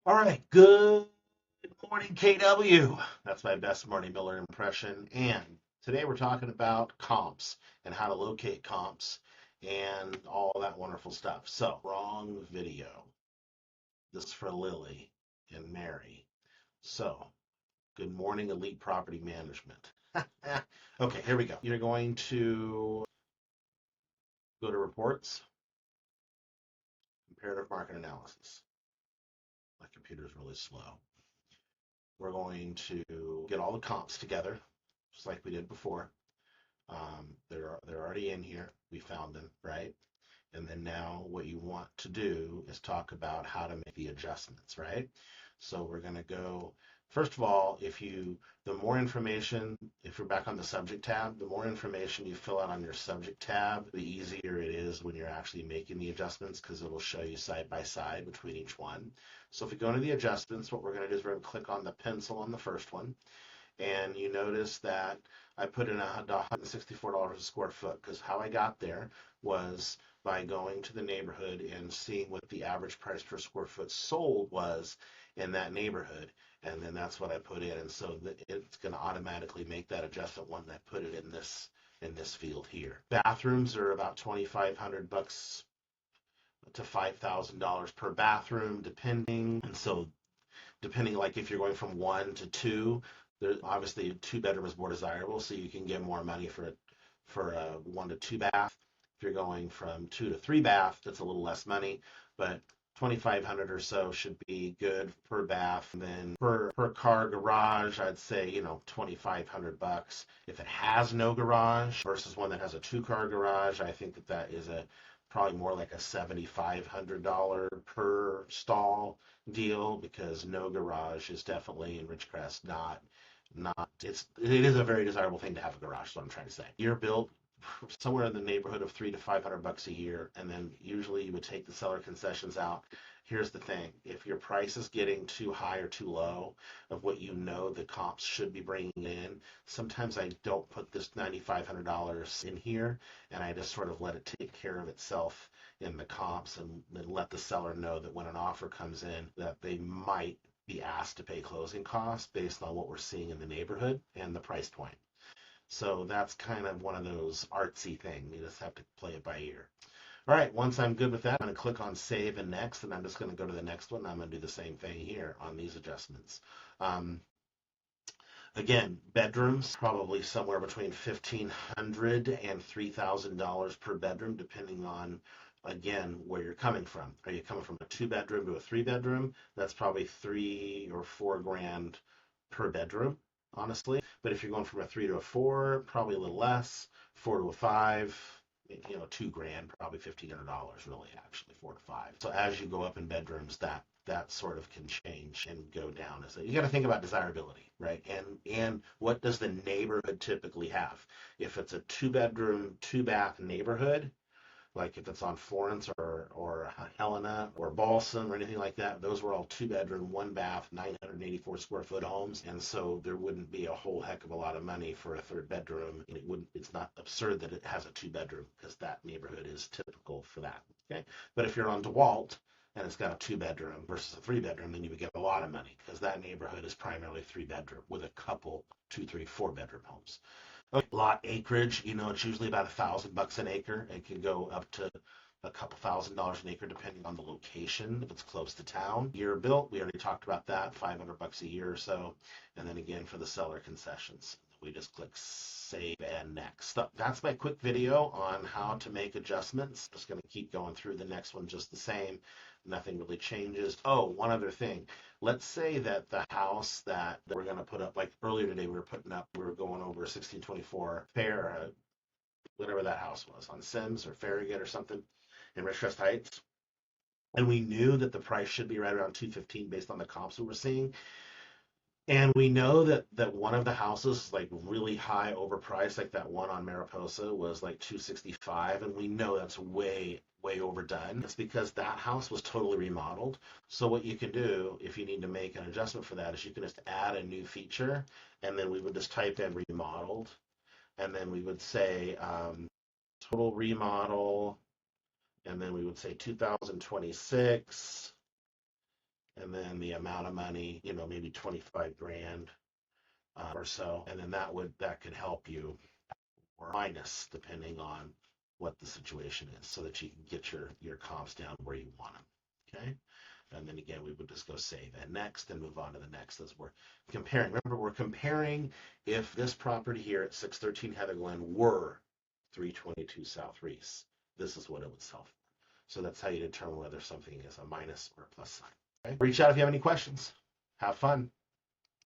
All right, good morning, KW. That's my best Marty Miller impression. And today we're talking about comps and how to locate comps and all that wonderful stuff. So, wrong video. This is for Lily and Mary. So, good morning, Elite Property Management. Okay, here we go. You're going to go to Reports, Comparative Market Analysis. My computer's really slow. We're going to get all the comps together, just like we did before. They're already in here. We found them, right? And then now what you want to do is talk about how to make the adjustments, right? So we're going to go, first of all, the more information, if you're back on the subject tab, the more information you fill out on your subject tab, the easier it is when you're actually making the adjustments because it will show you side by side between each one. So if we go into the adjustments, what we're going to do is we're going to click on the pencil on the first one. And you notice that I put in $164 a square foot because how I got there was by going to the neighborhood and seeing what the average price per square foot sold was in that neighborhood. And then that's what I put in. And so it's going to automatically make that adjustment when I put it in this field here. Bathrooms are about $2,500 to $5,000 per bathroom, depending. And so depending, like if you're going from one to two, there obviously a two bedroom is more desirable, so you can get more money for a 1 to 2 bath. If you're going from 2 to 3 bath, that's a little less money, but 2,500 or so should be good per bath. And then per car garage, I'd say 2,500 bucks. If it has no garage versus one that has a 2 car garage, I think that is a probably more like a $7,500 per stall deal because no garage is definitely in Ridgecrest it is a very desirable thing to have a garage. Is what I'm trying to say. You're built somewhere in the neighborhood of $300 to $500 a year, and then usually you would take the seller concessions out. Here's the thing: if your price is getting too high or too low of what you know the comps should be bringing in, sometimes I don't put this $9,500 in here, and I just sort of let it take care of itself in the comps, and then let the seller know that when an offer comes in, that they might be asked to pay closing costs based on what we're seeing in the neighborhood and the price point. So that's kind of one of those artsy things. You just have to play it by ear. All right, once I'm good with that, I'm going to click on Save and Next, and I'm just going to go to the next one. I'm going to do the same thing here on these adjustments. Um, Again, bedrooms, probably somewhere between $1,500 and $3,000 per bedroom, depending on, again, where you're coming from. Are you coming from a 2 bedroom to a 3 bedroom? That's probably 3 or 4 grand per bedroom, honestly. But if you're going from a 3 to a 4, probably a little less. 4 to a 5, 2 grand, probably $1,500 really, actually, 4 to 5. So as you go up in bedrooms, that sort of can change and go down. So you got to think about desirability, right? And what does the neighborhood typically have? If it's a 2 bedroom, 2 bath neighborhood, like if it's on Florence or Helena or Balsam or anything like that, those were all 2 bedroom, 1 bath, 984 square foot homes, and so there wouldn't be a whole heck of a lot of money for a third bedroom, and it's not absurd that it has a 2 bedroom because that neighborhood is typical for that. Okay, but if you're on DeWalt and it's got a 2 bedroom versus a 3 bedroom, then you would get a lot of money because that neighborhood is primarily 3 bedroom with a couple 2, 3, 4 bedroom homes. Okay, lot acreage, it's usually about $1,000 an acre. It can go up to a couple $1,000 an acre depending on the location. If it's close to town, year built, we already talked about that, $500 a year or so. And then again for the seller concessions, we just click Save and Next. So that's my quick video on how to make adjustments. Just going to keep going through the next one just the same. Nothing really changes. Oh, one other thing. Let's say that the house that we're going to put up, like earlier today, we were going over 1624 Fair, whatever that house was, on Sims or Farragut or something in Ridgecrest Heights. And we knew that the price should be right around 215 based on the comps we were seeing. And we know that one of the houses is like really high overpriced, like that one on Mariposa was like 265, and we know that's way overdone. It's because that house was totally remodeled. So what you can do if you need to make an adjustment for that is you can just add a new feature, and then we would just type in remodeled, and then we would say total remodel, and then we would say 2026, and then the amount of money, maybe 25 grand or so, and then that could help you, or minus, depending on what the situation is, so that you can get your comps down where you want them. Okay. And then again, we would just go save and next and move on to the next as we're comparing. Remember, we're comparing if this property here at 613 Heather Glen were 322 South Reese. This is what it would sell for. So that's how you determine whether something is a minus or a plus sign. Okay? Reach out if you have any questions. Have fun.